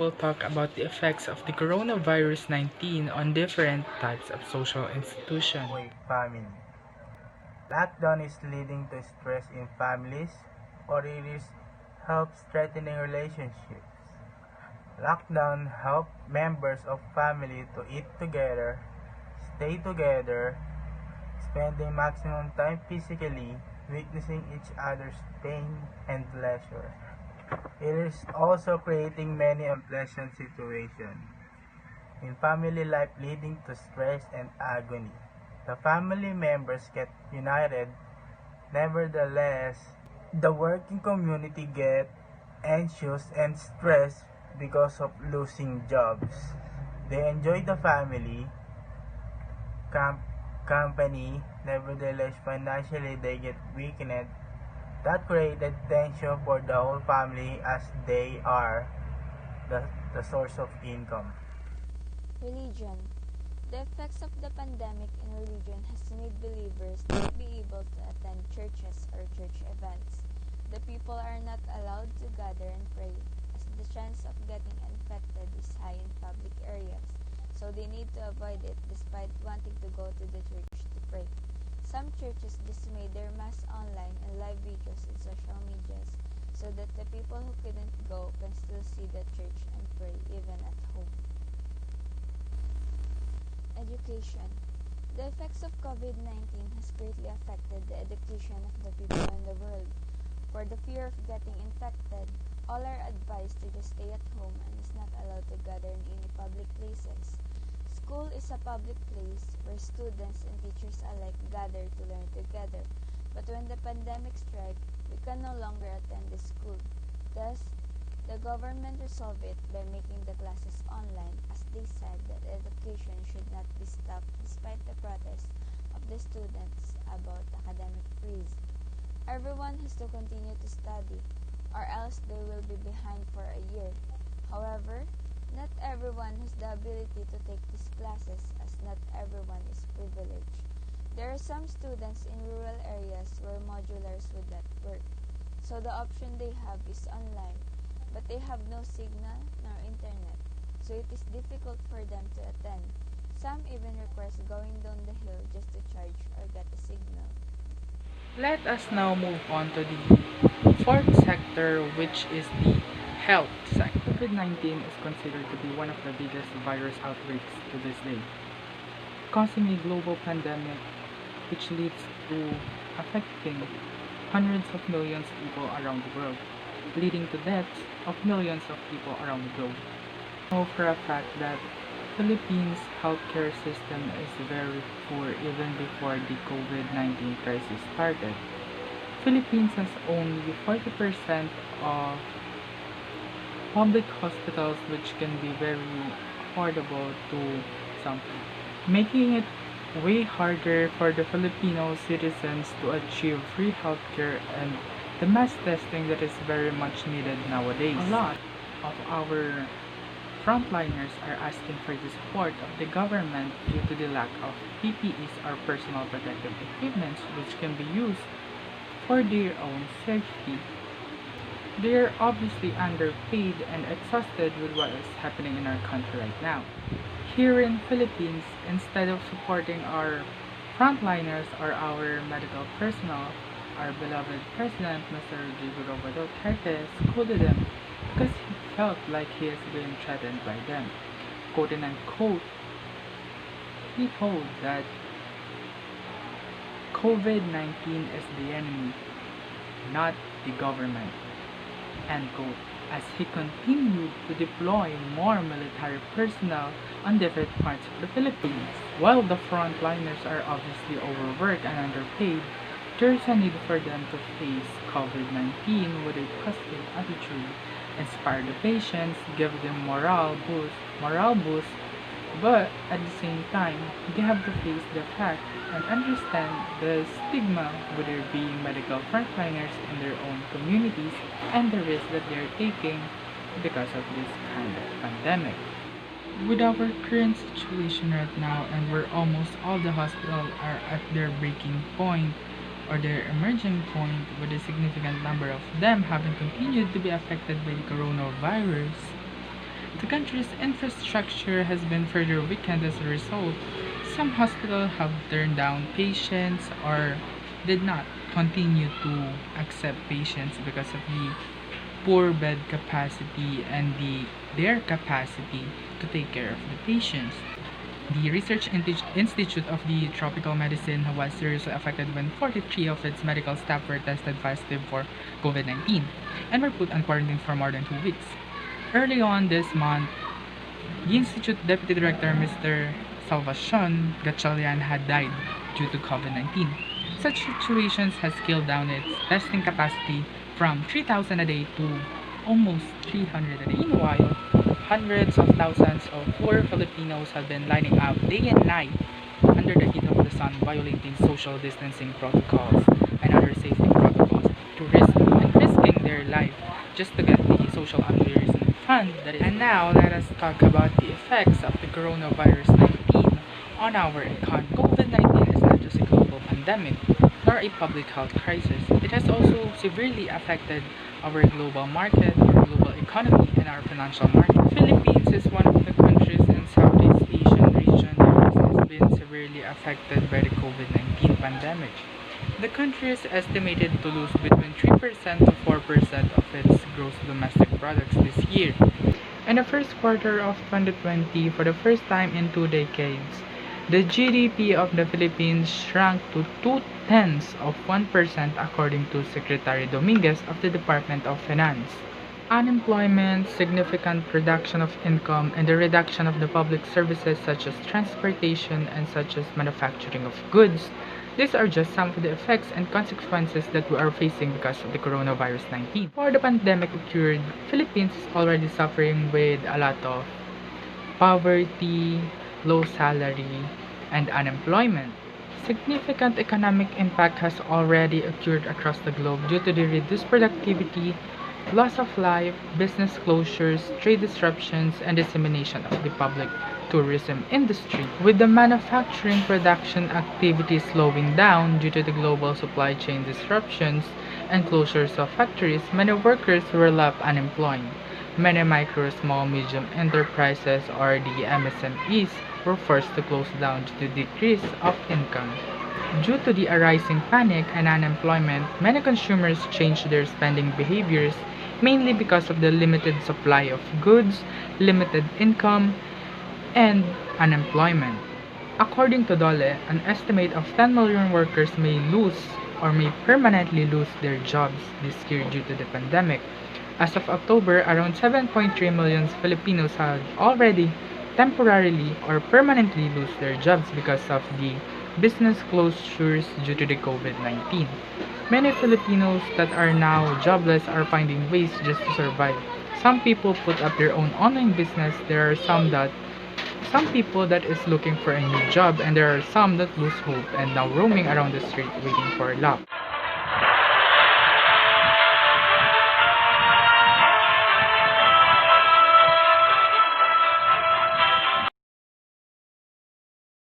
will talk about the effects of the coronavirus 19 on different types of social institutions. Family. Lockdown is leading to stress in families, or it is help strengthening relationships. Lockdown help members of family to eat together, stay together, spending maximum time physically, witnessing each other's pain and pleasure. It is also creating many unpleasant situations in family life, leading to stress and agony. The family members get united, nevertheless, the working community get anxious and stressed because of losing jobs. They enjoy the family com- company, nevertheless financially they get weakened. That created tension for the whole family as they are the source of income. Religion. The effects of the pandemic in religion has made believers not be able to attend churches or church events. The people are not allowed to gather and pray, as the chance of getting infected is high in public areas, so they need to avoid it despite wanting to go to the church to pray. Some churches just made their mass online and live videos in social medias so that the people who couldn't go can still see the church and pray even at home. Education. The effects of COVID-19 has greatly affected the education of the people in the world. For the fear of getting infected, all are advised to just stay at home and is not allowed to gather in any public places. School is a public place where students and teachers alike gather to learn together. But when the pandemic struck, we can no longer attend the school. Thus, the government resolved it by making the classes online, as they said that education should not be stopped despite the protests of the students about academic freeze. Everyone has to continue to study, or else they will be behind for a year. However, not everyone has the ability to take these classes, as not everyone is privileged. There are some students in rural areas where modulars would not work, so the option they have is online, but they have no signal nor internet, so it is difficult for them to attend. Some even request going down the hill just to charge or get a signal. Let us now move on to the fourth sector, which is the health sector. COVID-19 is considered to be one of the biggest virus outbreaks to this day, causing a global pandemic which leads to affecting hundreds of millions of people around the world, leading to deaths of millions of people around the globe. We know for a fact that Philippines' healthcare system is very poor even before the COVID-19 crisis started. Philippines has only 40% of public hospitals, which can be very affordable to some people, making it way harder for the Filipino citizens to achieve free healthcare and the mass testing that is very much needed nowadays. A lot of our frontliners are asking for the support of the government due to the lack of PPEs or personal protective equipment which can be used for their own safety. They are obviously underpaid and exhausted with what is happening in our country right now. Here in Philippines, instead of supporting our frontliners or our medical personnel, our beloved President, Mr. Rodrigo Duterte, scolded them because he felt like he is being threatened by them. Quote and unquote, he told that COVID-19 is the enemy, not the government. End quote. As he continued to deploy more military personnel on different parts of the Philippines. While the frontliners are obviously overworked and underpaid, there is a need for them to face COVID-19 with a positive attitude, inspire the patients, give them morale boost, but at the same time, they have to face the fact and understand the stigma with their being medical frontliners in their own communities and the risk that they are taking because of this kind of pandemic. With our current situation right now, and where almost all the hospitals are at their breaking point or their emerging point, with a significant number of them having continued to be affected by the coronavirus, The country's infrastructure has been further weakened as a result. Some hospitals have turned down patients or did not continue to accept patients because of the poor bed capacity and their capacity to take care of the patients. The Institute of the Tropical Medicine was seriously affected when 43 of its medical staff were tested positive for COVID-19 and were put on quarantine for more than 2 weeks. Early on this month, the Institute Deputy Director Mr. Salvacion Gatchalian had died due to COVID-19. Such situations has scaled down its testing capacity from 3,000 a day to almost 300 a day. Meanwhile, hundreds of thousands of poor Filipinos have been lining up day and night under the heat of the sun, violating social distancing protocols and other safety protocols and risking their life just to get the social amelioration fund that is. And now let us talk about the effects of the coronavirus 19 on our economy. COVID-19 is not just a global pandemic nor a public health crisis. It has also severely affected our global market, our global economy, and our financial market. The Philippines is one of the countries in Southeast Asian region that has been severely affected by the COVID-19 pandemic. The country is estimated to lose between 3% to 4% of its gross domestic products this year. In the first quarter of 2020, for the first time in 2 decades, the GDP of the Philippines shrank to 0.2% according to Secretary Dominguez of the Department of Finance. Unemployment, significant reduction of income, and the reduction of the public services such as transportation and such as manufacturing of goods. These are just some of the effects and consequences that we are facing because of the coronavirus 19. Before the pandemic occurred, Philippines is already suffering with a lot of poverty, low salary, and unemployment. Significant economic impact has already occurred across the globe due to the reduced productivity, loss of life, business closures, trade disruptions, and dissemination of the public tourism industry. With the manufacturing production activity slowing down due to the global supply chain disruptions and closures of factories, many workers were left unemployed. Many micro, small, medium enterprises or the MSMEs were forced to close down due to decrease of income. Due to the arising panic and unemployment, many consumers changed their spending behaviors mainly because of the limited supply of goods, limited income, and unemployment. According to Dole, an estimate of 10 million workers may lose or may permanently lose their jobs this year due to the pandemic. As of October, around 7.3 million Filipinos had already temporarily or permanently lose their jobs because of the business closures due to the COVID-19. Many Filipinos that are now jobless are finding ways just to survive. Some people put up their own online business. There are some people that is looking for a new job, and there are some that lose hope and now roaming around the street waiting for luck.